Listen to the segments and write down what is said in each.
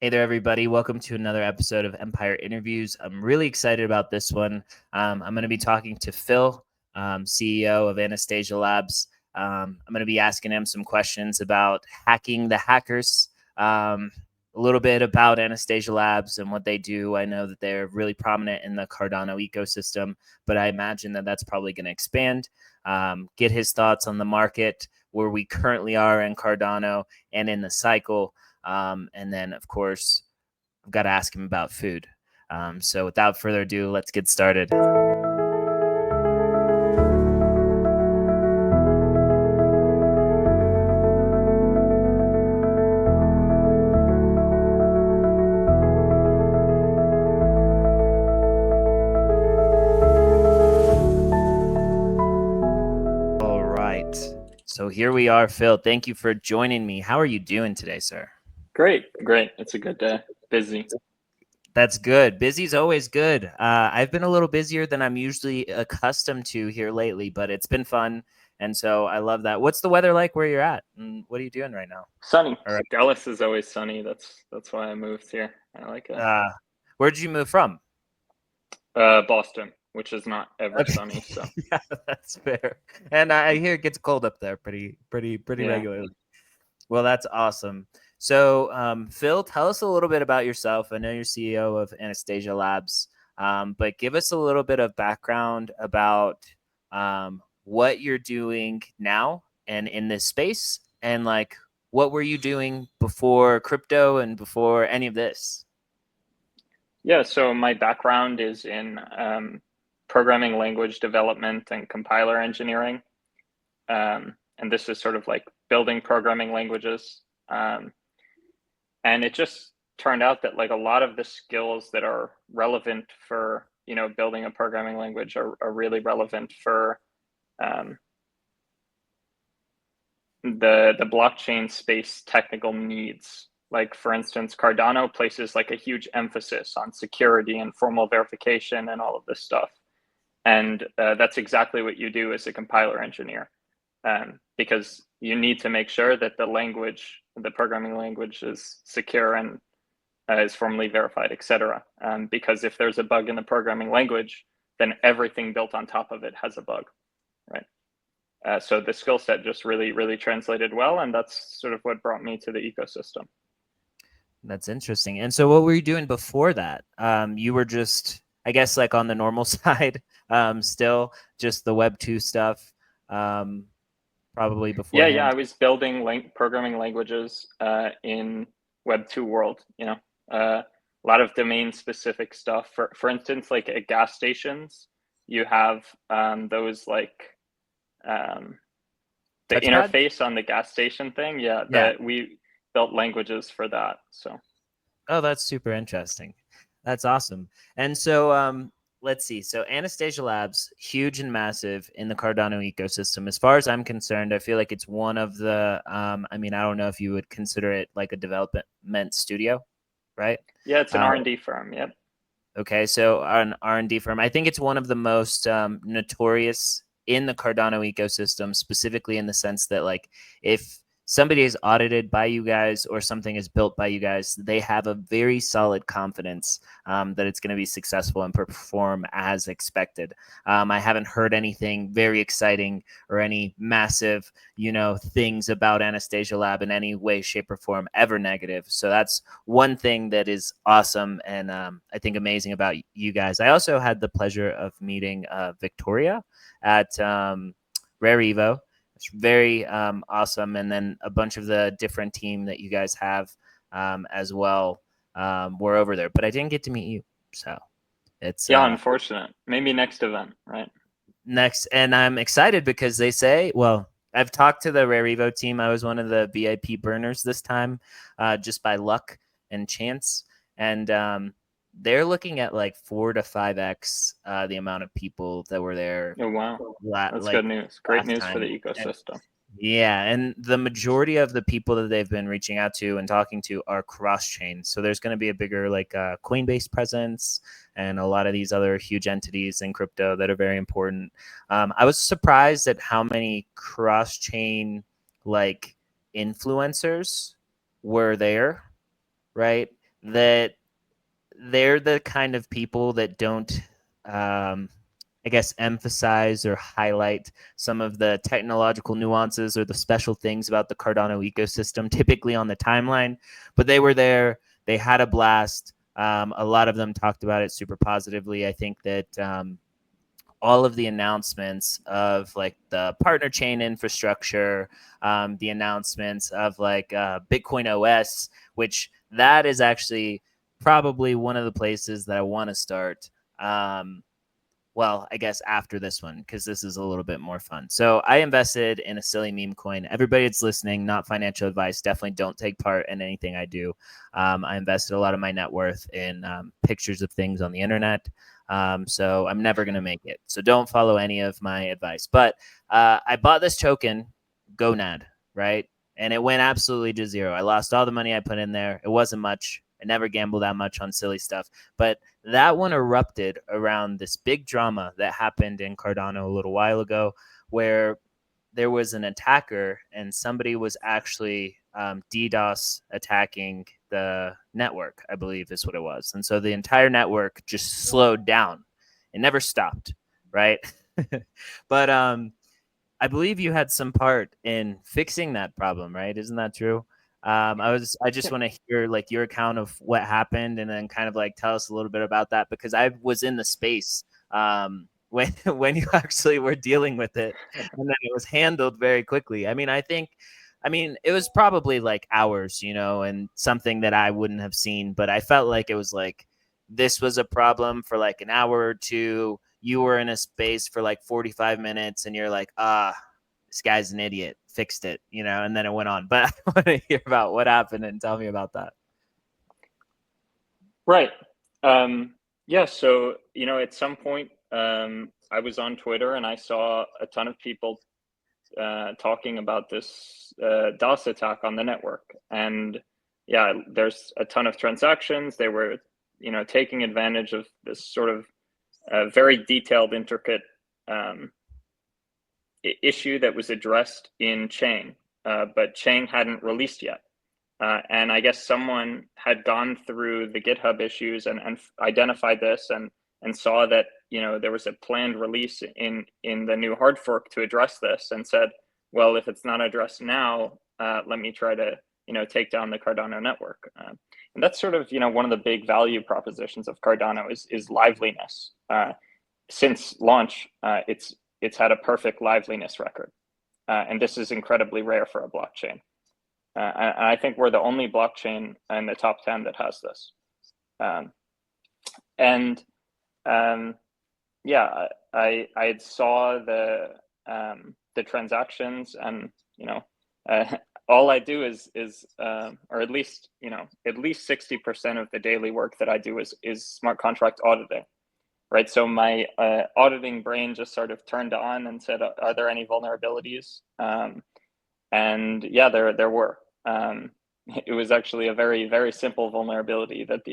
Hey there, everybody. Welcome to another episode of Empire Interviews. I'm really excited about this one. I'm going to be talking to Phil, CEO of Anastasia Labs. I'm going to be asking him some questions about hacking the hackers, a little bit about Anastasia Labs and what they do. I know that they're really prominent in the Cardano ecosystem, but I imagine that that's probably going to expand. Get his thoughts on the market, where we currently are in Cardano and in the cycle. And then, of course, I've got to ask him about food. So without further ado, let's get started. All right. So here we are, Phil. Thank you for joining me. How are you doing today, sir? Great. It's a good day. Busy. That's good. Busy's always good. I've been a little busier than I'm usually accustomed to here lately, but it's been fun. And so I love that. What's the weather like where you're at? And what are you doing right now? Sunny. All right. Dallas is always sunny. That's why I moved here. I like it. Where did you move from? Boston, which is not ever sunny. So Yeah, that's fair. And I hear it gets cold up there pretty yeah. regularly. Well, that's awesome. So, Phil, tell us a little bit about yourself. I know you're CEO of Anastasia Labs, but give us a little bit of background about what you're doing now and in this space, and like what were you doing before crypto and before any of this? Yeah. So my background is in programming language development and compiler engineering, and this is sort of like building programming languages. And it just turned out that like a lot of the skills that are relevant for building a programming language are really relevant for the blockchain space technical needs. Like for instance, Cardano places like a huge emphasis on security and formal verification and all of this stuff. And that's exactly what you do as a compiler engineer, because you need to make sure that the programming language is secure and is formally verified, etc. Because if there's a bug in the programming language, then everything built on top of it has a bug, right? So the skill set just really translated well, and that's sort of what brought me to the ecosystem. That's interesting. And so what were you doing before that? You were just, I guess, like on the normal side, still just the Web 2 stuff, probably beforehand. Yeah. I was building programming languages in Web 2 world, a lot of domain specific stuff. For instance, like at gas stations, you have those like the Touchpad? interface on the gas station thing. Yeah, that we built languages for that. So Oh, that's super interesting. That's awesome. And so let's see. So Anastasia Labs, huge and massive in the Cardano ecosystem. As far as I'm concerned, I feel like it's one of the I mean, I don't know if you would consider it like a development studio, right? yeah, it's an R&D firm. Yep. Okay, so an R&D firm. I think it's one of the most notorious in the Cardano ecosystem, specifically in the sense that, like, if somebody is audited by you guys or something is built by you guys, they have a very solid confidence that it's going to be successful and perform as expected. I haven't heard anything very exciting or any massive, things about Anastasia Lab in any way, shape, or form ever negative. So that's one thing that is awesome and I think amazing about you guys. I also had the pleasure of meeting Victoria at Rare Evo. It's very awesome. And then a bunch of the different team that you guys have as well were over there, but I didn't get to meet you. So it's unfortunate. Maybe next event, right? Next. And I'm excited because they say, well, I've talked to the Rare Evo team. I was one of the VIP burners this time, just by luck and chance. And they're looking at like 4 to 5x the amount of people that were there. Oh, wow. That's good news. Great news for the ecosystem. And the majority of the people that they've been reaching out to and talking to are cross-chain. So there's going to be a bigger like Coinbase presence and a lot of these other huge entities in crypto that are very important. I was surprised at how many cross-chain like influencers were there, right? that they're the kind of people that don't, I guess, emphasize or highlight some of the technological nuances or the special things about the Cardano ecosystem, typically on the timeline. But they were there. They had a blast. A lot of them talked about it super positively. I think that all of the announcements of like the partner chain infrastructure, the announcements of like Bitcoin OS, which that is actually probably one of the places that I want to start. Well, I guess after this one, because this is a little bit more fun. So I invested in a silly meme coin. Everybody that's listening, not financial advice, definitely don't take part in anything I do. I invested a lot of my net worth in pictures of things on the internet. So I'm never going to make it. So don't follow any of my advice. But I bought this token, Gonad, right? And it went absolutely to zero. I lost all the money I put in there. It wasn't much. I never gamble that much on silly stuff. But that one erupted around this big drama that happened in Cardano a little while ago, where there was an attacker and somebody was actually DDoS attacking the network, I believe is what it was. And so the entire network just slowed down. It never stopped, right? But I believe you had some part in fixing that problem, right? Isn't that true? I just want to hear like your account of what happened, and then kind of like tell us a little bit about that, because I was in the space when when you actually were dealing with it, and then it was handled very quickly. I mean, it was probably like hours, you know, and something that I wouldn't have seen, but I felt like it was like this was a problem for like an hour or two. You were in a space for like 45 minutes and you're like, this guy's an idiot, fixed it, you know, and then it went on. But I want to hear about what happened and tell me about that. Right. Yeah. So, at some point, I was on Twitter and I saw a ton of people talking about this DOS attack on the network. And yeah, there's a ton of transactions. They were, taking advantage of this sort of very detailed, intricate issue that was addressed in Chang, but Chang hadn't released yet. And I guess someone had gone through the GitHub issues and identified this and saw that there was a planned release in the new hard fork to address this, and said, well, if it's not addressed now, let me try to take down the Cardano network. And that's sort of one of the big value propositions of Cardano is liveliness. Since launch, it's had a perfect liveliness record, and this is incredibly rare for a blockchain. And I think we're the only blockchain in the top 10 that has this. Yeah, I saw the transactions, and all I do is or at least 60% of the daily work that I do is smart contract auditing. Right, so my auditing brain just sort of turned on and said, "Are there any vulnerabilities?" And yeah, there were. It was actually a very, very simple vulnerability that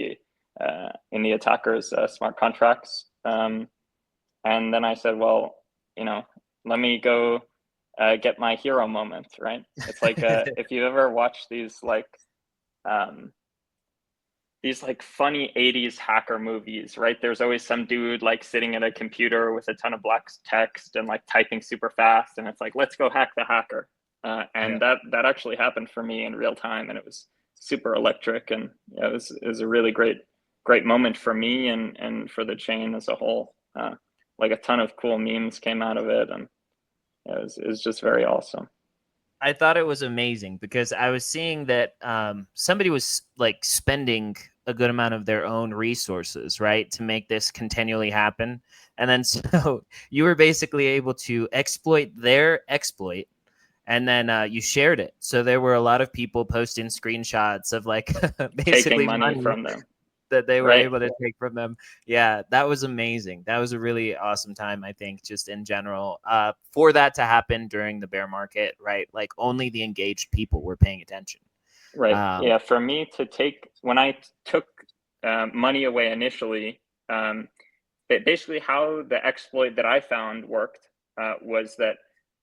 in the attacker's smart contracts. And then I said, well, let me go get my hero moment. Right? It's like if you ever watch these funny 80s hacker movies, right? There's always some dude like sitting at a computer with a ton of black text and like typing super fast, and it's like, let's go hack the hacker. And that actually happened for me in real time, and it was super electric, and it was a really great moment for me and for the chain as a whole. Like a ton of cool memes came out of it, and it was just very awesome. I thought it was amazing because I was seeing that somebody was like spending a good amount of their own resources, right, to make this continually happen. And then so you were basically able to exploit their exploit, and then you shared it. So there were a lot of people posting screenshots of like basically taking money from them that they were right able to take from them. Yeah, that was amazing. That was a really awesome time, I think, just in general, for that to happen during the bear market, right? Like only the engaged people were paying attention. Right. Yeah. For me to take, when I took money away initially, basically how the exploit that I found worked was that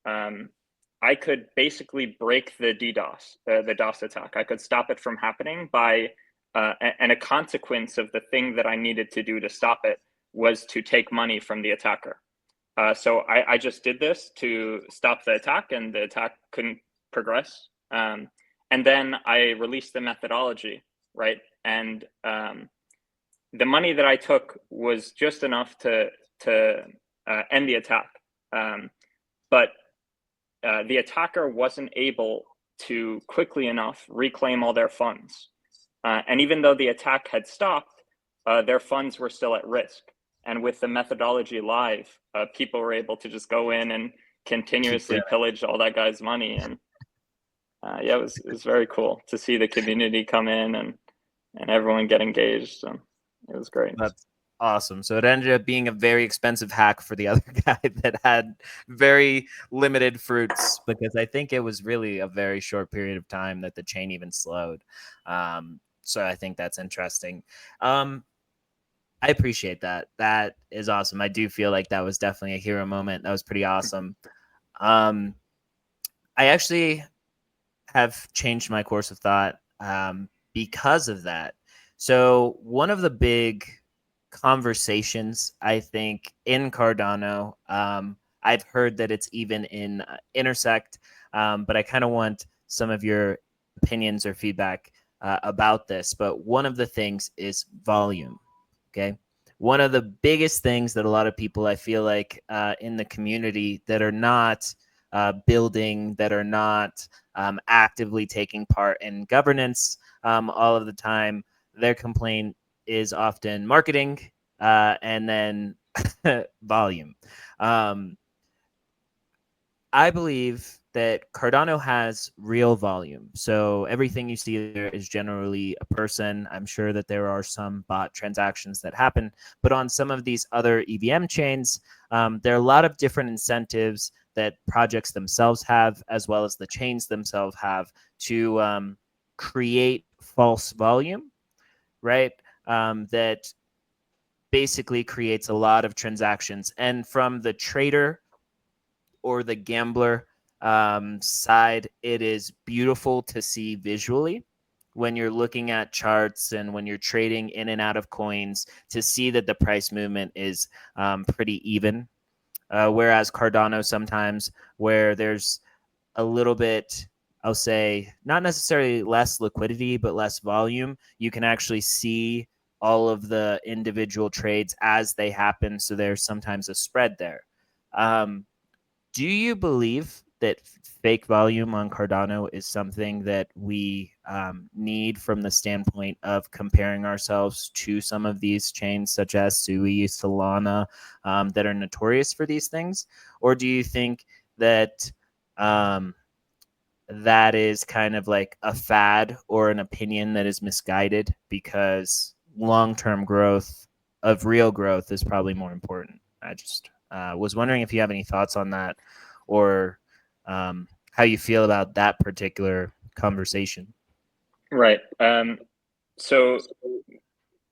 I could basically break the DDoS, the DOS attack. I could stop it from happening by and a consequence of the thing that I needed to do to stop it was to take money from the attacker. So I just did this to stop the attack, and the attack couldn't progress. And then I released the methodology, right? And the money that I took was just enough to end the attack. But the attacker wasn't able to quickly enough reclaim all their funds. And even though the attack had stopped, their funds were still at risk. And with the methodology live, people were able to just go in and continuously pillage all that guy's money. And yeah, it was very cool to see the community come in and everyone get engaged. So it was great. That's awesome. So it ended up being a very expensive hack for the other guy that had very limited fruits, because I think it was really a very short period of time that the chain even slowed. So I think that's interesting. I appreciate that. That is awesome. I do feel like that was definitely a hero moment. That was pretty awesome. I actually have changed my course of thought because of that. So one of the big conversations, I think, in Cardano, I've heard that it's even in Intersect, but I kind of want some of your opinions or feedback about this. But one of the things is volume. Okay. One of the biggest things that a lot of people, I feel like, in the community that are not building, that are not actively taking part in governance all of the time, their complaint is often marketing and then volume. I believe that Cardano has real volume. So everything you see there is generally a person. I'm sure that there are some bot transactions that happen, but on some of these other EVM chains, there are a lot of different incentives that projects themselves have, as well as the chains themselves have, to create false volume, right? That basically creates a lot of transactions. And from the trader or the gambler side, it is beautiful to see visually when you're looking at charts and when you're trading in and out of coins, to see that the price movement is pretty even. Whereas Cardano, sometimes where there's a little bit, I'll say, not necessarily less liquidity, but less volume, you can actually see all of the individual trades as they happen. So there's sometimes a spread there. Do you believe that fake volume on Cardano is something that we need from the standpoint of comparing ourselves to some of these chains such as Sui, Solana, that are notorious for these things? Or do you think that that is kind of like a fad or an opinion that is misguided, because long-term growth of real growth is probably more important? I just was wondering if you have any thoughts on that, or how you feel about that particular conversation. Right. So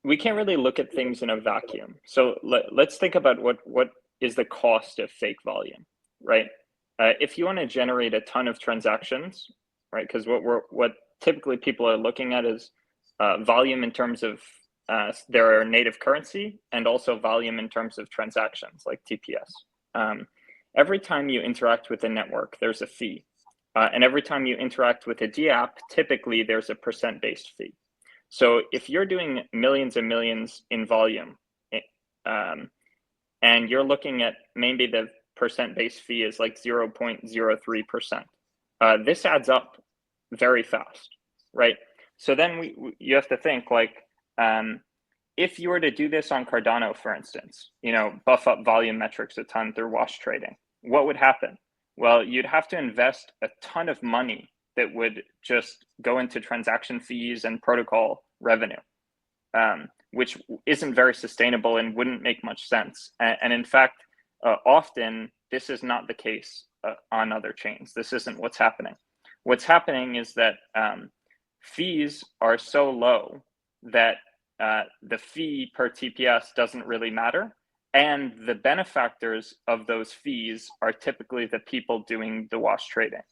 we can't really look at things in a vacuum. So let's think about what is the cost of fake volume, right? If you want to generate a ton of transactions, right? Because what typically people are looking at is volume in terms of their native currency, and also volume in terms of transactions like TPS. Every time you interact with a network, there's a fee. And every time you interact with a DApp, typically there's a percent-based fee. So if you're doing millions and millions in volume, and you're looking at maybe the percent-based fee is like 0.03%, this adds up very fast, right? So then you have to think, like, if you were to do this on Cardano, for instance, buff up volume metrics a ton through wash trading, what would happen? Well, you'd have to invest a ton of money that would just go into transaction fees and protocol revenue, which isn't very sustainable and wouldn't make much sense. And in fact, often this is not the case on other chains. This isn't what's happening. What's happening is that fees are so low that the fee per TPS doesn't really matter. And the benefactors of those fees are typically the people doing the wash trading.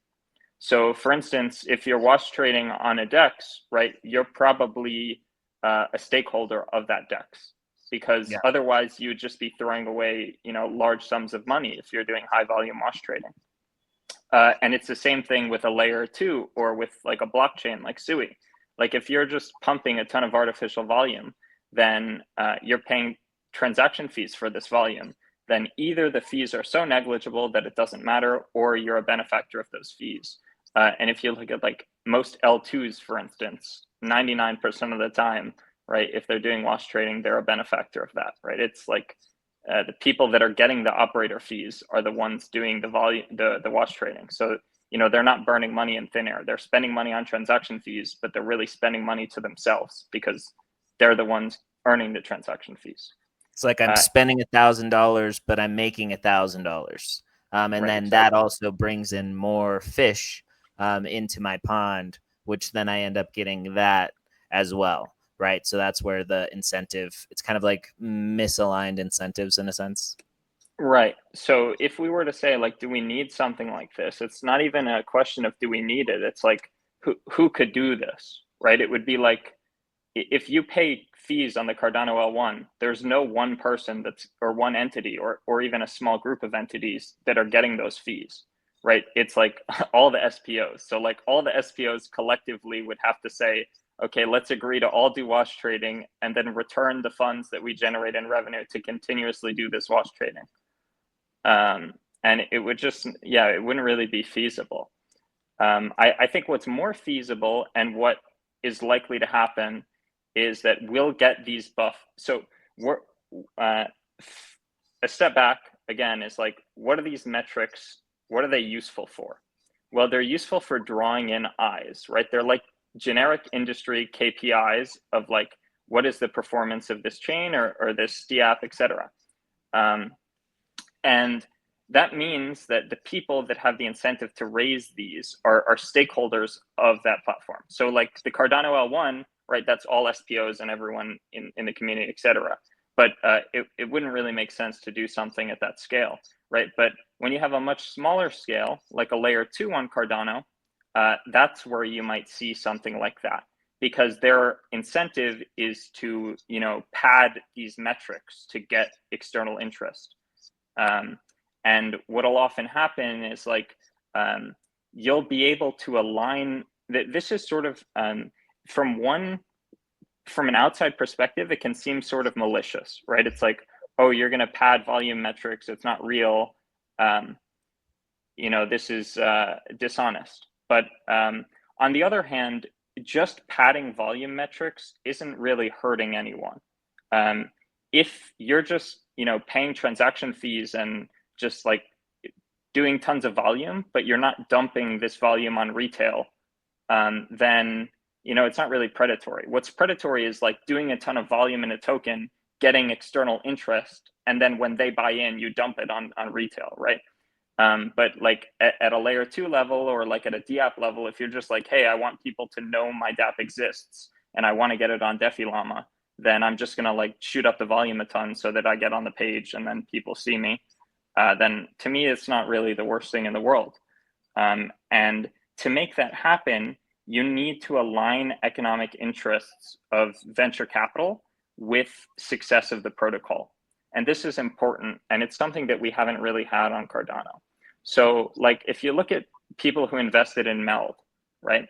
So for instance, if you're wash trading on a DEX, right, you're probably a stakeholder of that DEX, because Yeah. otherwise you would just be throwing away, large sums of money if you're doing high volume wash trading. And it's the same thing with a layer 2 or with like a blockchain like Sui. Like if you're just pumping a ton of artificial volume, then you're paying transaction fees for this volume. Then either the fees are so negligible that it doesn't matter, or you're a benefactor of those fees. And if you look at like most L2s, for instance, 99% of the time, right, if they're doing wash trading, they're a benefactor of that, right? It's like the people that are getting the operator fees are the ones doing the volume, the wash trading. So, they're not burning money in thin air. They're spending money on transaction fees, but they're really spending money to themselves because they're the ones earning the transaction fees. It's like I'm spending $1,000, but I'm making $1,000. And Right, then exactly. that also brings in more fish into my pond, which then I end up getting that as well. Right. So that's where the incentive, it's kind of like misaligned incentives in a sense. Right. So if we were to say, like, do we need something like this? It's not even a question of do we need it. It's like, who could do this, right? It would be like, if you pay fees on the Cardano L1, there's no one person or one entity or even a small group of entities that are getting those fees, right? It's like all the SPOs. So like all the SPOs collectively would have to say, okay, let's agree to all do wash trading and then return the funds that we generate in revenue to continuously do this wash trading. And it would just, it wouldn't really be feasible. I think what's more feasible and what is likely to happen is that we'll get these So we're a step back again is like, what are these metrics? What are they useful for? Well, they're useful for drawing in eyes, right? They're like generic industry KPIs of like, what is the performance of this chain or this DApp, et cetera. And that means that the people that have the incentive to raise these are stakeholders of that platform. So like the Cardano L1, right, that's all SPOs and everyone in the community, et cetera. But it wouldn't really make sense to do something at that scale, right? But when you have a much smaller scale, like a layer 2 on Cardano, that's where you might see something like that, because their incentive is to, pad these metrics to get external interest. And what'll often happen is like, you'll be able to align that. This is sort of, from an outside perspective, it can seem sort of malicious, right? It's like, oh, you're going to pad volume metrics. It's not real. This is dishonest. But on the other hand, just padding volume metrics isn't really hurting anyone. If you're just, paying transaction fees and just like doing tons of volume, but you're not dumping this volume on retail, then, it's not really predatory. What's predatory is like doing a ton of volume in a token, getting external interest, and then when they buy in, you dump it on retail, right? But like at a layer 2 level or like at a DApp level, if you're just like, hey, I want people to know my DApp exists and I want to get it on DefiLlama, then I'm just going to like shoot up the volume a ton so that I get on the page and then people see me. Then to me, it's not really the worst thing in the world. And to make that happen, you need to align economic interests of venture capital with success of the protocol. And this is important. And it's something that we haven't really had on Cardano. So like, if you look at people who invested in Meld, right?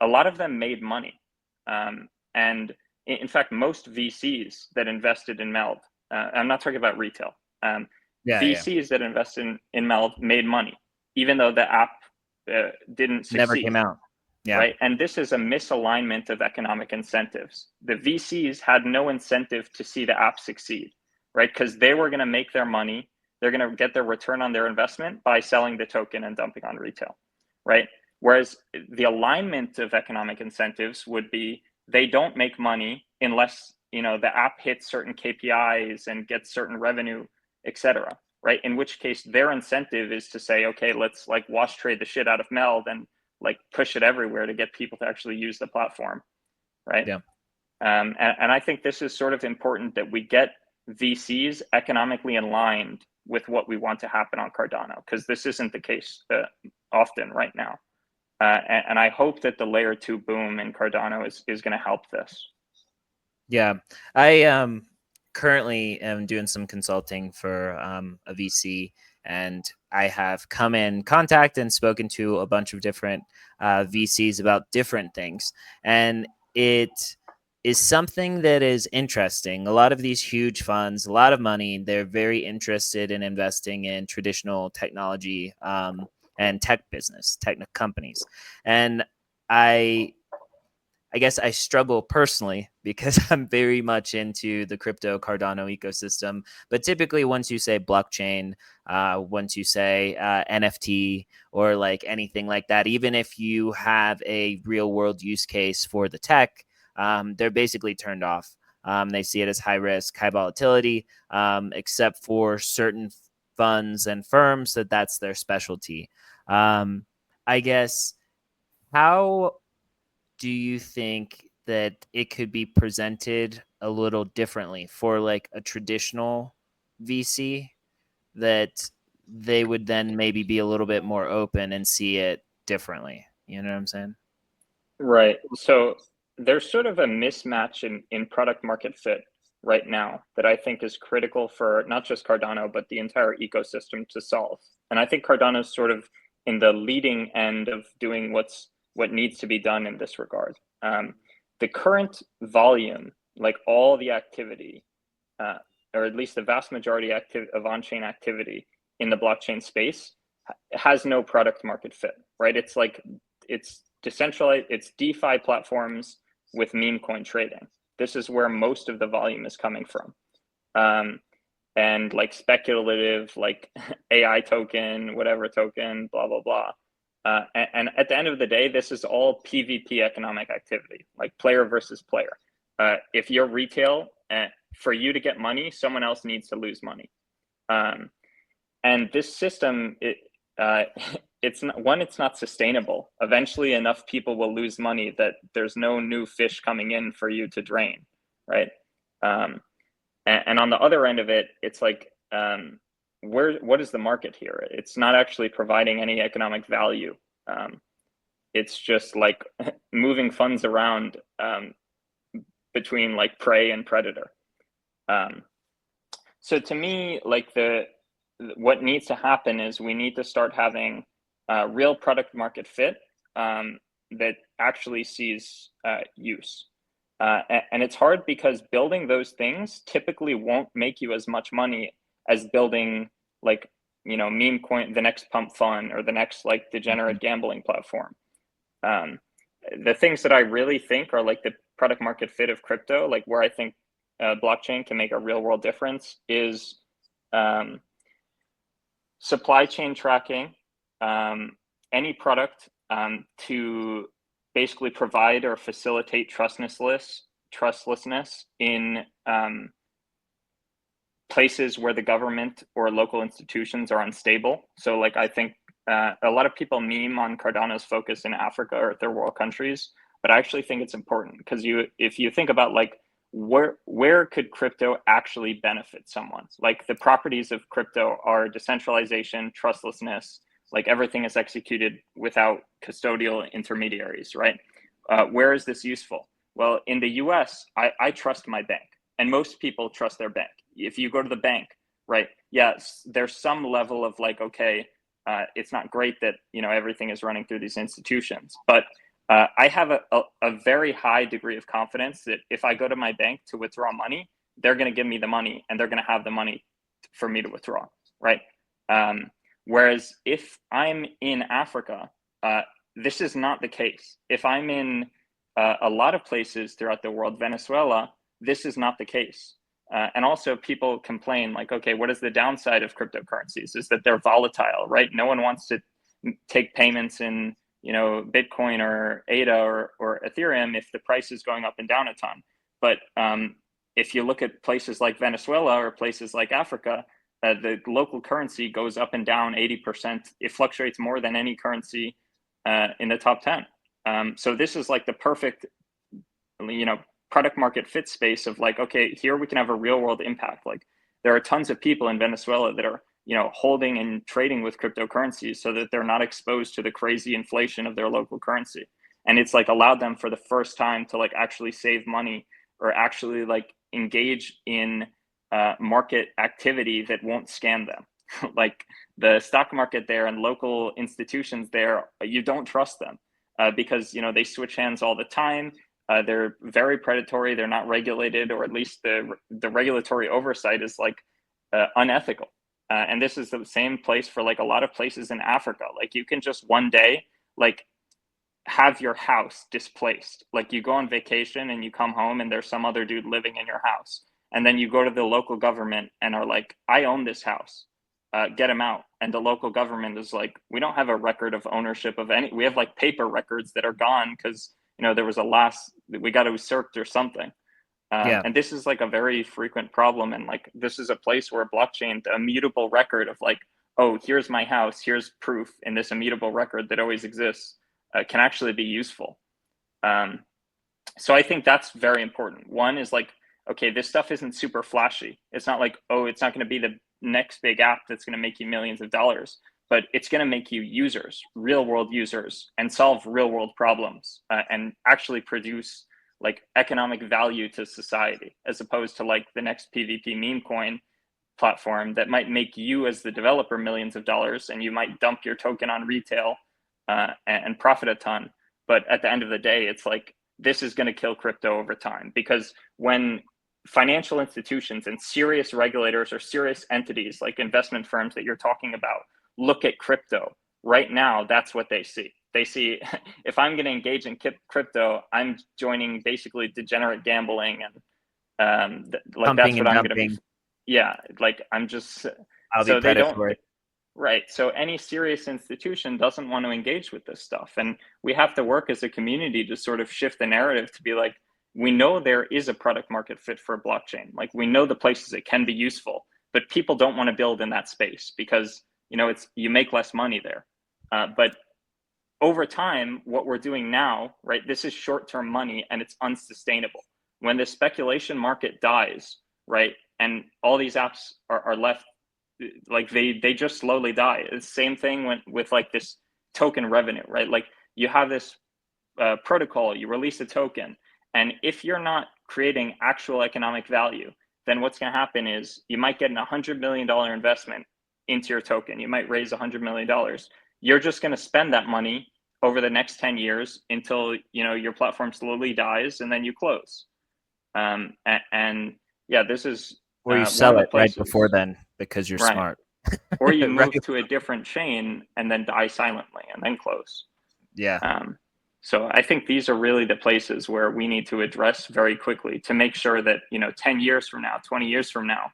A lot of them made money. And in fact, most VCs that invested in Meld, I'm not talking about retail, VCs that invested in Meld made money, even though the app didn't succeed. Never came out. Yeah. Right. And this is a misalignment of economic incentives. The VCs had no incentive to see the app succeed, right? Because they were going to make their money. They're going to get their return on their investment by selling the token and dumping on retail, right? Whereas the alignment of economic incentives would be they don't make money unless, the app hits certain KPIs and gets certain revenue, et cetera, right? In which case their incentive is to say, okay, let's like wash trade the shit out of Meld and like push it everywhere to get people to actually use the platform, right? Yeah. And I think this is sort of important that we get VCs economically aligned with what we want to happen on Cardano, because this isn't the case often right now. And I hope that the layer 2 boom in Cardano is going to help this. Yeah, I currently am doing some consulting for a VC, and I have come in contact and spoken to a bunch of different VCs about different things, and it is something that is interesting. A lot of these huge funds, a lot of money, they're very interested in investing in traditional technology and tech business, tech companies, and I I guess I struggle personally because I'm very much into the crypto Cardano ecosystem. But typically, once you say blockchain, once you say NFT or like anything like that, even if you have a real world use case for the tech, they're basically turned off. They see it as high risk, high volatility, except for certain funds and firms that's their specialty. I guess how do you think that it could be presented a little differently for like a traditional VC, that they would then maybe be a little bit more open and see it differently? You know what I'm saying? Right. So there's sort of a mismatch in product market fit right now that I think is critical for not just Cardano, but the entire ecosystem to solve. And I think Cardano is sort of in the leading end of doing what needs to be done in this regard. The current volume, like all the activity, or at least the vast majority of on-chain activity in the blockchain space, has no product market fit, right? It's decentralized, it's DeFi platforms with meme coin trading. This is where most of the volume is coming from. And like speculative, like AI token, whatever token, blah, blah, blah. And at the end of the day, this is all PvP economic activity, like player versus player. If you're retail, for you to get money, someone else needs to lose money. And this system, it's not sustainable. Eventually, enough people will lose money that there's no new fish coming in for you to drain, right? And on the other end of it, it's like, what is the market here? It's not actually providing any economic value. It's just like moving funds around between like prey and predator. So to me, like what needs to happen is we need to start having real product market fit that actually sees use. And it's hard because building those things typically won't make you as much money as building like, meme coin, the next pump fund, or the next like degenerate gambling platform. The things that I really think are like the product market fit of crypto, like where I think blockchain can make a real world difference, is supply chain tracking, any product to basically provide or facilitate trustlessness in places where the government or local institutions are unstable. So like I think a lot of people meme on Cardano's focus in Africa or third world countries, but I actually think it's important because if you think about like where could crypto actually benefit someone? Like the properties of crypto are decentralization, trustlessness, like everything is executed without custodial intermediaries, right? Where is this useful? Well, in the US, I trust my bank, and most people trust their bank. If you go to the bank, right? Yes, there's some level of like, okay, it's not great that everything is running through these institutions, but I have a very high degree of confidence that if I go to my bank to withdraw money, they're going to give me the money and they're going to have the money for me to withdraw, right? Whereas if I'm in Africa, this is not the case. If I'm in a lot of places throughout the world, Venezuela, this is not the case. And also people complain like, okay, what is the downside of cryptocurrencies? Is that they're volatile, right? No one wants to take payments in Bitcoin or ADA or Ethereum if the price is going up and down a ton. But if you look at places like Venezuela or places like Africa, the local currency goes up and down 80%. It fluctuates more than any currency in the top 10. So this is like the perfect, product market fit space of like, okay, here we can have a real world impact. Like there are tons of people in Venezuela that are holding and trading with cryptocurrencies so that they're not exposed to the crazy inflation of their local currency. And it's like allowed them for the first time to like actually save money or actually like engage in market activity that won't scam them. Like the stock market there and local institutions there, you don't trust them because they switch hands all the time. They're very predatory. They're not regulated, or at least the regulatory oversight is like unethical. And this is the same place for like a lot of places in Africa. Like you can just one day like have your house displaced. Like you go on vacation and you come home and there's some other dude living in your house. And then you go to the local government and are like, I own this house. Get him out. And the local government is like, we don't have a record of ownership of any. We have like paper records that are gone because there was we got usurped or something. And this is like a very frequent problem. And like this is a place where blockchain, the immutable record of like, oh, here's my house, here's proof in this immutable record that always exists, can actually be useful. So I think that's very important. One is like, okay, this stuff isn't super flashy. It's not like, oh, it's not going to be the next big app that's going to make you millions of dollars, but it's going to make you users, real world users, and solve real world problems and actually produce like economic value to society, as opposed to like the next PvP meme coin platform that might make you as the developer millions of dollars, and you might dump your token on retail and profit a ton. But at the end of the day, it's like, this is going to kill crypto over time, because when financial institutions and serious regulators or serious entities like investment firms that you're talking about look at crypto right now, that's what they see. They see, if I'm going to engage in crypto, I'm joining basically degenerate gambling, and like Pumping that's what and I'm going to be. Yeah, like I'm just. I'll so be they don't. predatory. Right. So any serious institution doesn't want to engage with this stuff, and we have to work as a community to sort of shift the narrative to be like, we know there is a product market fit for blockchain. Like we know the places it can be useful, but people don't want to build in that space because you make less money there. But over time, what we're doing now, right, this is short-term money and it's unsustainable. When the speculation market dies, right, and all these apps are left, like they just slowly die. It's the same thing with like this token revenue, right? Like you have this protocol, you release a token, and if you're not creating actual economic value, then what's going to happen is you might get an $100 million investment into your token. You might raise $100 million. You're just going to spend that money over the next 10 years until your platform slowly dies, and then you close. And yeah, this is or you sell it right before then because you're smart. Or you move to a different chain and then die silently and then close. Yeah. So I think these are really the places where we need to address very quickly to make sure that 10 years from now, 20 years from now,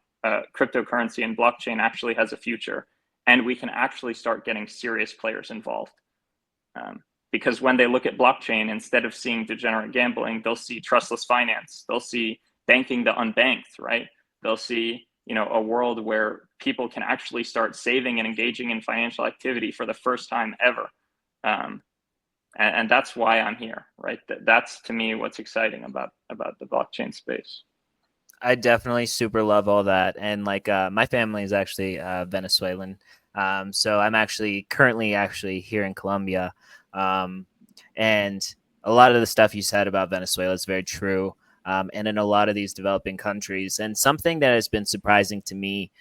cryptocurrency and blockchain actually has a future, and we can actually start getting serious players involved. Because when they look at blockchain, instead of seeing degenerate gambling, they'll see trustless finance. They'll see banking the unbanked, right? They'll see a world where people can actually start saving and engaging in financial activity for the first time ever. And that's why I'm here, right? That's to me what's exciting about the blockchain space. I definitely super love all that. And like my family is actually Venezuelan. So I'm currently here in Colombia. And a lot of the stuff you said about Venezuela is very true. And in a lot of these developing countries. And something that has been surprising to me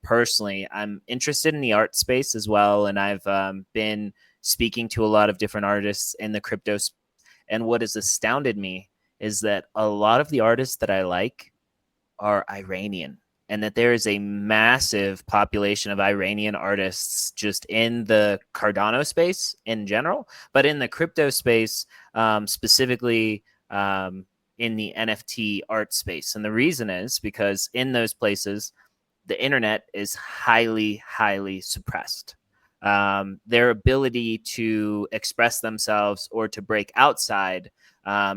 personally, I'm interested in the art space as well. And I've been speaking to a lot of different artists in the crypto space. And what has astounded me is that a lot of the artists that I like are Iranian, and that there is a massive population of Iranian artists just in the Cardano space in general, but in the crypto space specifically in the NFT art space. And the reason is because in those places, the internet is highly, highly suppressed. Their ability to express themselves or to break outside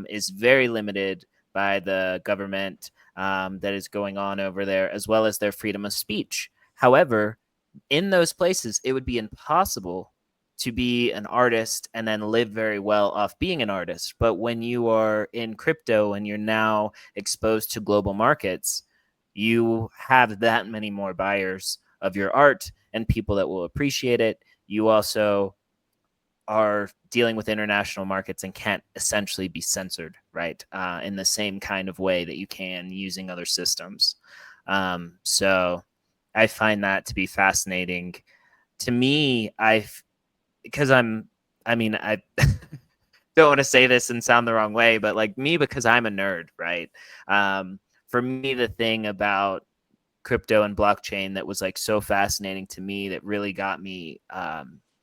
is very limited by the government that is going on over there, as well as their freedom of speech. However, in those places, it would be impossible to be an artist and then live very well off being an artist. But when you are in crypto and you're now exposed to global markets, you have that many more buyers of your art and people that will appreciate it. You also are dealing with international markets and can't essentially be censored, right? In the same kind of way that you can using other systems. So I find that to be fascinating. To me, because I mean, I don't want to say this and sound the wrong way, but like me, because I'm a nerd, right? For me, the thing about crypto and blockchain that was like so fascinating to me, that really got me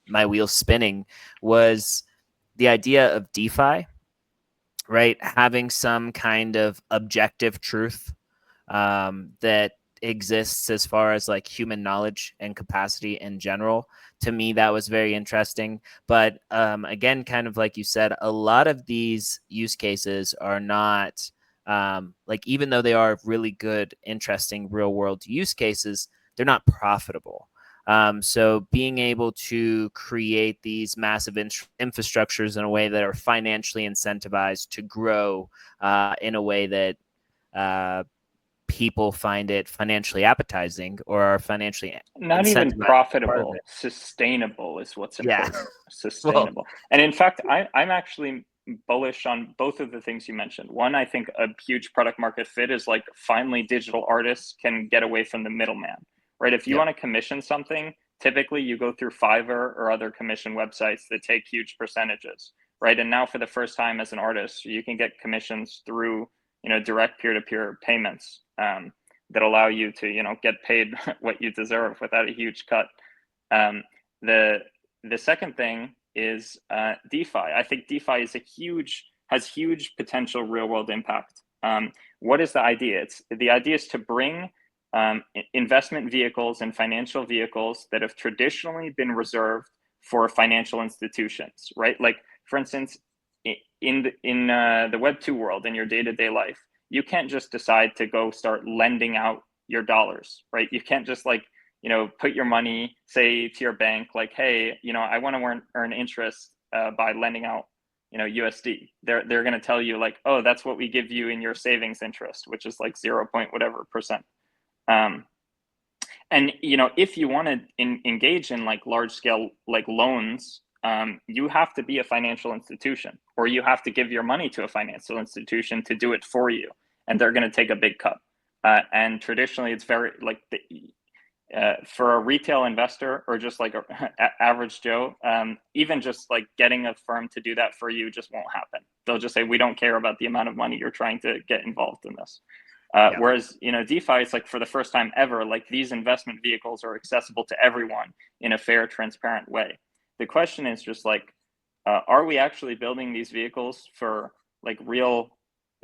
my wheels spinning, was the idea of DeFi, right? Having some kind of objective truth that exists as far as like human knowledge and capacity in general. To me, that was very interesting. But again, kind of like you said, a lot of these use cases are not like, even though they are really good, interesting real world use cases, they're not profitable. So being able to create these massive infrastructures in a way that are financially incentivized to grow in a way that people find it financially appetizing or are financially Not even incentivized. profitable, sustainable is what's Yeah. important. Well, Sustainable. And in fact, I'm actually bullish on both of the things you mentioned. One, I think a huge product market fit is like finally digital artists can get away from the middleman, right? If you yep. want to commission something, typically you go through Fiverr or other commission websites that take huge percentages, right? And now for the first time as an artist, you can get commissions through, direct peer-to-peer payments. That allow you to get paid what you deserve without a huge cut. The second thing is DeFi. I think DeFi has huge potential real world impact. What is the idea? The idea is to bring investment vehicles and financial vehicles that have traditionally been reserved for financial institutions, right? Like, for instance, in the Web2 world, in your day-to-day life, you can't just decide to go start lending out your dollars, right? You can't just put your money, say, to your bank, like, hey, I want to earn interest by lending out, USD. They're going to tell you like, oh, that's what we give you in your savings interest, which is like 0 point whatever percent. And if you want to engage in like large scale like loans, you have to be a financial institution, or you have to give your money to a financial institution to do it for you, and they're going to take a big cut. And traditionally, it's very like for a retail investor or just like a average Joe, even just like getting a firm to do that for you just won't happen. They'll just say, we don't care about the amount of money you're trying to get involved in this. Yeah. Whereas, DeFi is like, for the first time ever, like these investment vehicles are accessible to everyone in a fair, transparent way. The question is just like, are we actually building these vehicles for like real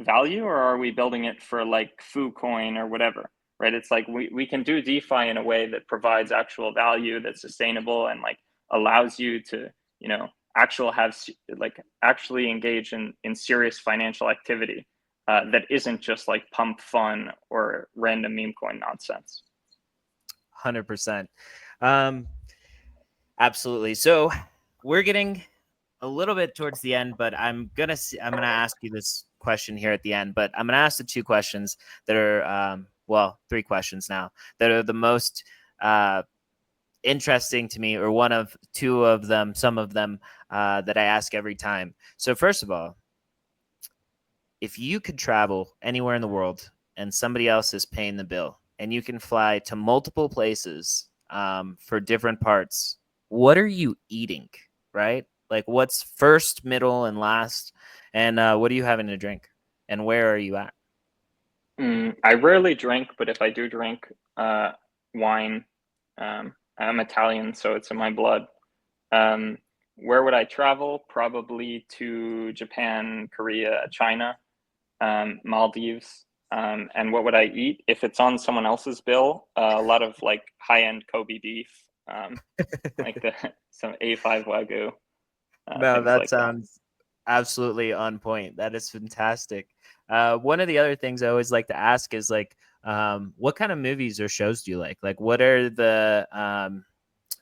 value, or are we building it for like foo coin or whatever, right? It's like we can do DeFi in a way that provides actual value, that's sustainable, and like allows you to, actually engage in serious financial activity. That isn't just like pump fun or random meme coin nonsense. 100%. Absolutely. So we're getting a little bit towards the end, but I'm gonna ask you this question here at the end. But I'm gonna ask the two questions that are three questions now that are the most interesting to me, or one of two of them, some of them that I ask every time. So first of all, if you could travel anywhere in the world and somebody else is paying the bill, and you can fly to multiple places for different parts, what are you eating, right? Like, what's first, middle, and last? And what are you having to drink? And where are you at? I rarely drink, but if I do drink wine, I'm Italian, so it's in my blood. Where would I travel? Probably to Japan, Korea, China, Maldives. And what would I eat? If it's on someone else's bill, a lot of like high-end Kobe beef, like some A5 Wagyu, No, things that like that. sounds absolutely on point. That is fantastic. One of the other things I always like to ask is like, what kind of movies or shows do you like? Like, what are the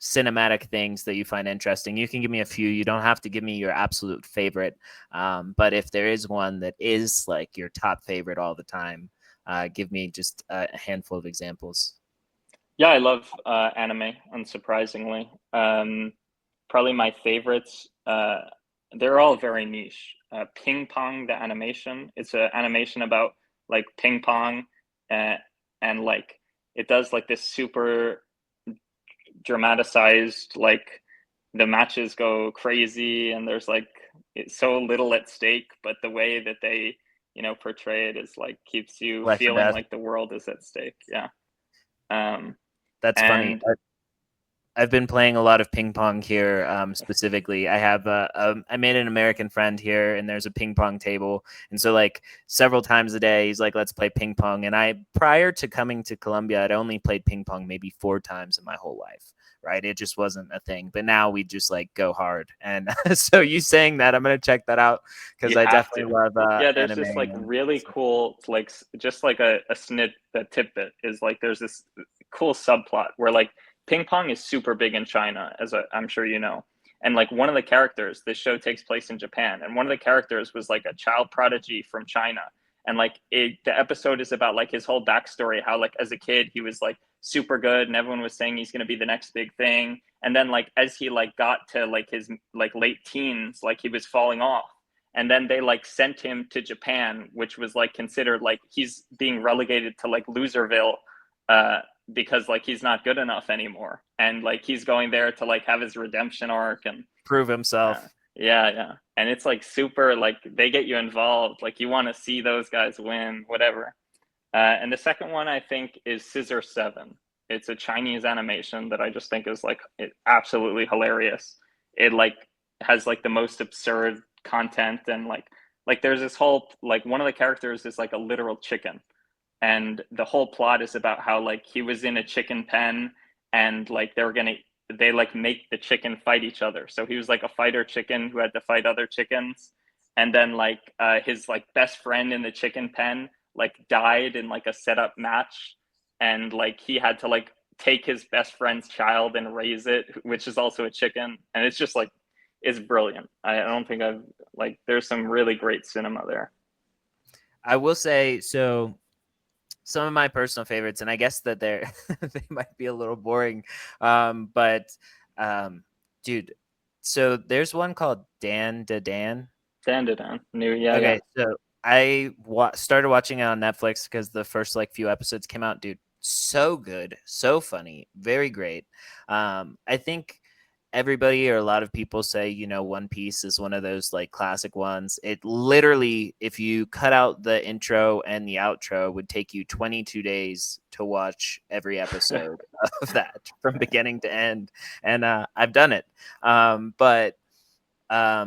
cinematic things that you find interesting? You can give me a few. You don't have to give me your absolute favorite. But if there is one that is like your top favorite all the time, give me just a handful of examples. Yeah, I love anime, unsurprisingly. probably my favorites. They're all very niche. Ping Pong, the animation. It's an animation about like ping pong, uh, and like it does like this super dramatized, like the matches go crazy and there's like it's so little at stake, but the way that they portray it is like keeps you Life or feeling death. like the world is at stake. Yeah. um That's funny. and I've been playing a lot of ping pong here. Specifically, I have I made an American friend here, and there's a ping pong table, and so like several times a day, he's like, "Let's play ping pong." And I, prior to coming to Colombia, I'd only played ping pong maybe 4 times in my whole life. Right, it just wasn't a thing. But now we just like go hard, and so you saying that, I'm gonna check that out because you I have to. definitely love Yeah, there's anime. this like And really cool, like just like a snit, a tidbit is like there's this cool subplot where like ping pong is super big in China, as I'm sure you know. And like one of the characters, this show takes place in Japan, and one of the characters was like a child prodigy from China. And like the episode is about like his whole backstory, how like as a kid he was like super good, and everyone was saying he's gonna be the next big thing. And then like as he like got to like his like late teens, like he was falling off, and then they like sent him to Japan, which was like considered like he's being relegated to like Loserville, uh, because like he's not good enough anymore, and like he's going there to like have his redemption arc. And prove himself. yeah, yeah, and it's like super like they get you involved, like you want to see those guys win, whatever. And the second one I think is Scissor 7. It's a Chinese animation that I just think is like absolutely hilarious. It like has like the most absurd content, and like there's this whole like one of the characters is like a literal chicken, and the whole plot is about how like he was in a chicken pen, and like they like make the chicken fight each other. So he was like a fighter chicken who had to fight other chickens, and then like his like best friend in the chicken pen like died in like a setup match, and like he had to like take his best friend's child and raise it, which is also a chicken. And it's just like it's brilliant. I don't think I've like there's some really great cinema there. I will say so. Some of my personal favorites, and I guess that they're they might be a little boring, but um, dude, so there's one called Dan to Dan. Dan new, yeah, yeah. Okay, so I started watching it on Netflix because the first like few episodes came out. Dude, so good, so funny, very great. I think everybody or a lot of people say, One Piece is one of those like classic ones. It literally, if you cut out the intro and the outro, would take you 22 days to watch every episode of that from beginning to end. And I've done it. But I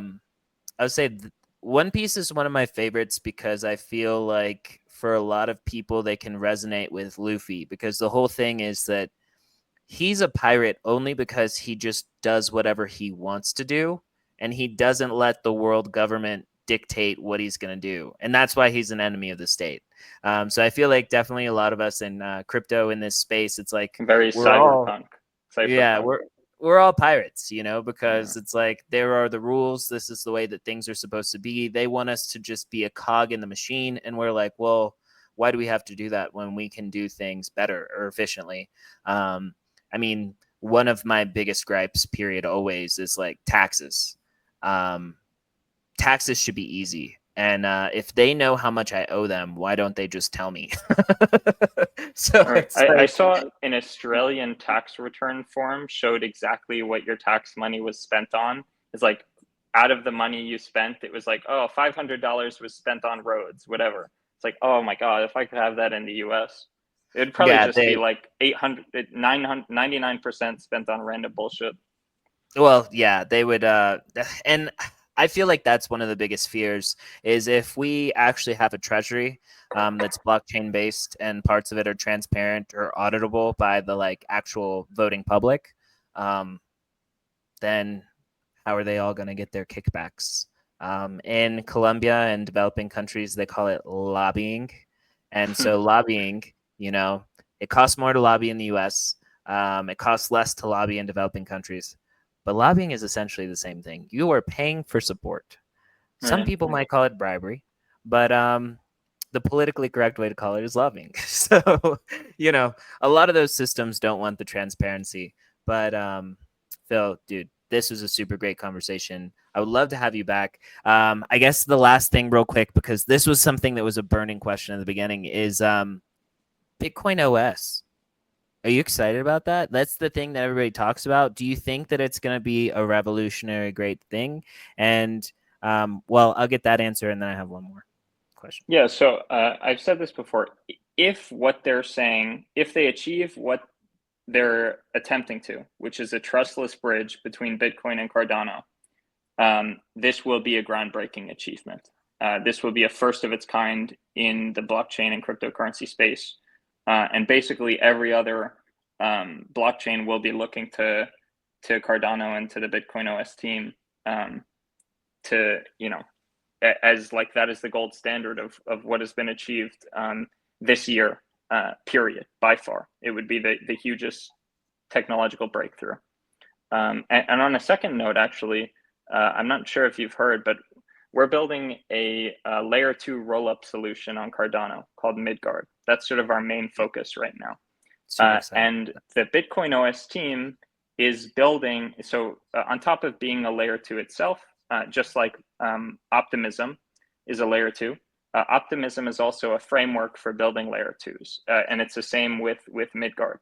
would say One Piece is one of my favorites because I feel like for a lot of people, they can resonate with Luffy because the whole thing is that he's a pirate only because he just does whatever he wants to do, and he doesn't let the world government dictate what he's going to do, and that's why he's an enemy of the state. So I feel like definitely a lot of us in crypto in this space, it's like Very we're all cyberpunk. yeah, Cypherpunk. we're all pirates, Yeah. because it's like there are the rules. This is the way that things are supposed to be. They want us to just be a cog in the machine, and we're like, well, why do we have to do that when we can do things better or efficiently? I mean, one of my biggest gripes, period, always is like taxes. Um, Taxes should be easy. And if they know how much I owe them, why don't they just tell me? So All right. it's I like, saw an Australian tax return form showed exactly what your tax money was spent on. It's like out of the money you spent, it was like, oh, $500 was spent on roads, whatever. It's like, oh my God, if I could have that in the US, it'd probably yeah, just be like 800, 99% spent on random bullshit. well, yeah, they would. And I feel like that's one of the biggest fears is if we actually have a treasury that's blockchain based and parts of it are transparent or auditable by the like actual voting public, um, then how are they all going to get their kickbacks? In Colombia and developing countries, they call it lobbying. And so lobbying, it costs more to lobby in the US. It costs less to lobby in developing countries. But lobbying is essentially the same thing. You are paying for support. Some Right. people might call it bribery, but the politically correct way to call it is lobbying. So, a lot of those systems don't want the transparency. But Phil, dude, this was a super great conversation. I would love to have you back. I guess the last thing real quick, because this was something that was a burning question in the beginning, is Bitcoin OS. Are you excited about that? That's the thing that everybody talks about. Do you think that it's going to be a revolutionary great thing? And well, I'll get that answer, and then I have one more question. Yeah, so I've said this before. If what they're saying, if they achieve what they're attempting to, which is a trustless bridge between Bitcoin and Cardano, this will be a groundbreaking achievement. This will be a first of its kind in the blockchain and cryptocurrency space. And basically every other blockchain will be looking to Cardano and to the Bitcoin OS team to, as like that is the gold standard of what has been achieved this year, period, by far. It would be the hugest technological breakthrough. And on a second note, actually, I'm not sure if you've heard, but we're building a layer 2 rollup solution on Cardano called Midgard. That's sort of our main focus right now. And the Bitcoin OS team is building, so on top of being a layer 2 itself, just like Optimism is a layer 2, Optimism is also a framework for building layer 2s. And it's the same with Midgard.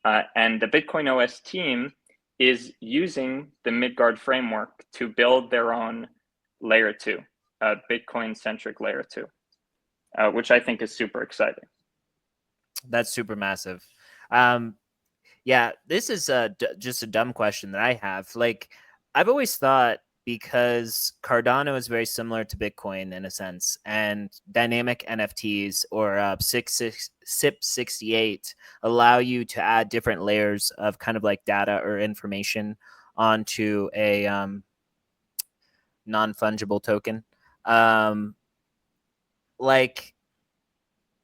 And the Bitcoin OS team is using the Midgard framework to build their own layer 2, Bitcoin-centric layer 2, which I think is super exciting. That's super massive. Yeah, this is just a dumb question that I have. Like, I've always thought, because Cardano is very similar to Bitcoin in a sense, and dynamic NFTs or SIP68 allow you to add different layers of kind of like data or information onto a non-fungible token. Like,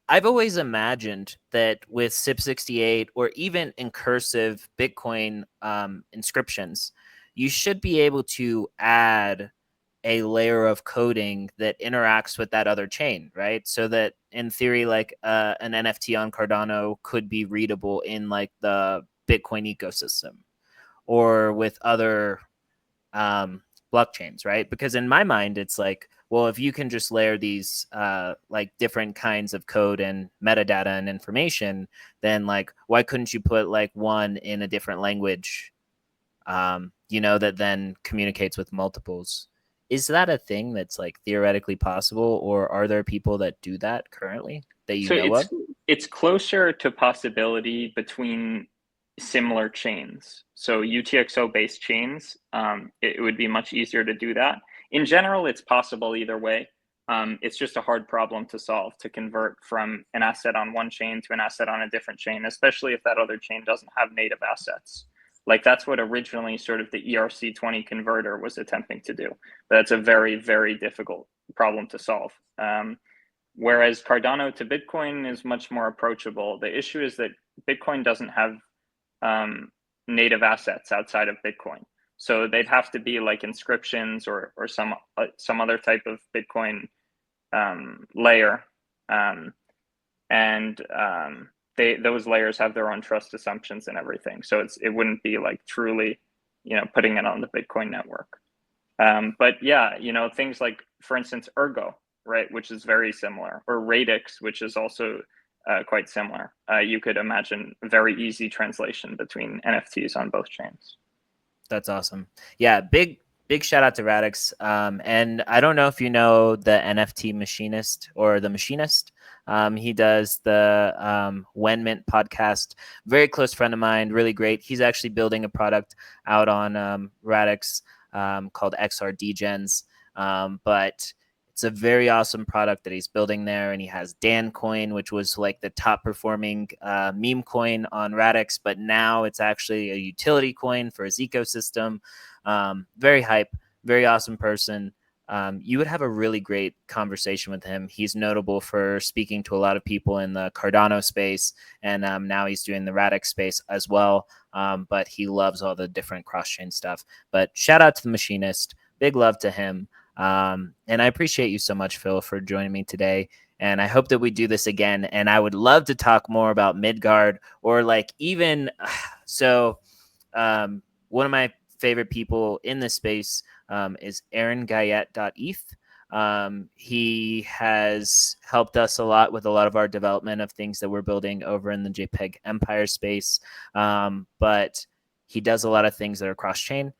I've always imagined that with SIP68 or even in cursive Bitcoin inscriptions, you should be able to add a layer of coding that interacts with that other chain, right? So that in theory, like an NFT on Cardano could be readable in like the Bitcoin ecosystem or with other blockchains, right? Because in my mind, it's like, well, if you can just layer these like different kinds of code and metadata and information, then like, why couldn't you put like one in a different language, that then communicates with multiples? Is that a thing that's like theoretically possible, or are there people that do that currently that you know of? It's closer to possibility between similar chains. So UTXO based chains, it would be much easier to do that. In general, it's possible either way. It's just a hard problem to solve, to convert from an asset on one chain to an asset on a different chain, especially if that other chain doesn't have native assets. Like that's what originally sort of the ERC20 converter was attempting to do. But that's a very, very difficult problem to solve. Whereas Cardano to Bitcoin is much more approachable. The issue is that Bitcoin doesn't have native assets outside of Bitcoin. So they'd have to be like inscriptions or some other type of Bitcoin layer. Those layers have their own trust assumptions and everything. So it wouldn't be like truly, putting it on the Bitcoin network. But yeah, things like, for instance, Ergo, right, which is very similar, or Radix, which is also quite similar. You could imagine very easy translation between NFTs on both chains. That's awesome. Yeah, big shout out to Radix. And I don't know if you know the NFT Machinist or the Machinist. He does the When Mint podcast. Very close friend of mine, really great. He's actually building a product out on Radix called XR Degens. But it's a very awesome product that he's building there. And he has Dan Coin, which was like the top performing meme coin on Radix. But now it's actually a utility coin for his ecosystem. Very hype, very awesome person. You would have a really great conversation with him. He's notable for speaking to a lot of people in the Cardano space, and now he's doing the Radix space as well. But he loves all the different cross-chain stuff. But shout out to the Machinist. Big love to him. And I appreciate you so much, Phil, for joining me today. And I hope that we do this again. And I would love to talk more about Midgard, or like even so. One of my favorite people in this space is AaronGuyette.eth. He has helped us a lot with a lot of our development of things that we're building over in the JPEG Empire space. But he does a lot of things that are cross chain.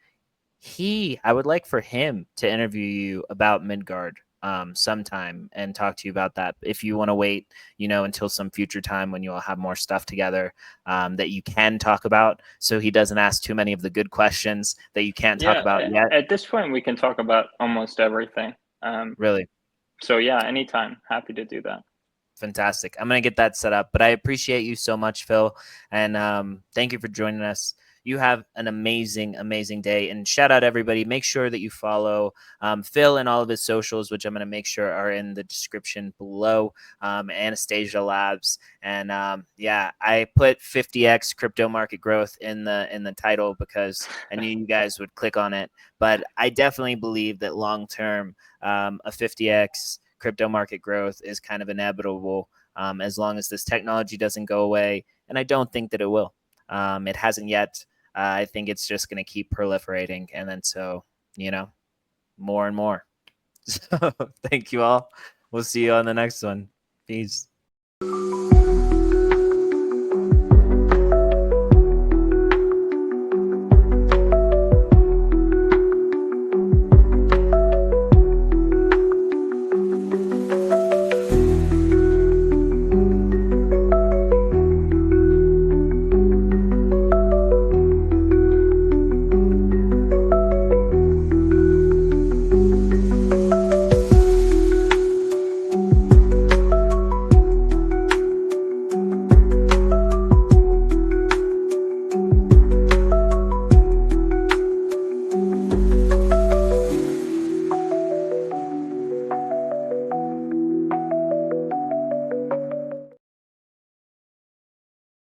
I would like for him to interview you about Midgard sometime and talk to you about that. If you want to wait, until some future time when you all have more stuff together that you can talk about, so he doesn't ask too many of the good questions that you can't talk about yet. At this point, we can talk about almost everything. Really? So yeah, anytime. Happy to do that. Fantastic. I'm going to get that set up, but I appreciate you so much, Phil. And thank you for joining us. You have an amazing, amazing day. And shout out everybody. Make sure that you follow Phil and all of his socials, which I'm going to make sure are in the description below. Anastasia Labs. And I put 50x crypto market growth in the title because I knew you guys would click on it. But I definitely believe that long term, a 50x crypto market growth is kind of inevitable as long as this technology doesn't go away. And I don't think that it will. It hasn't yet. I think it's just going to keep proliferating. And then more and more. So thank you all. We'll see you on the next one. Peace.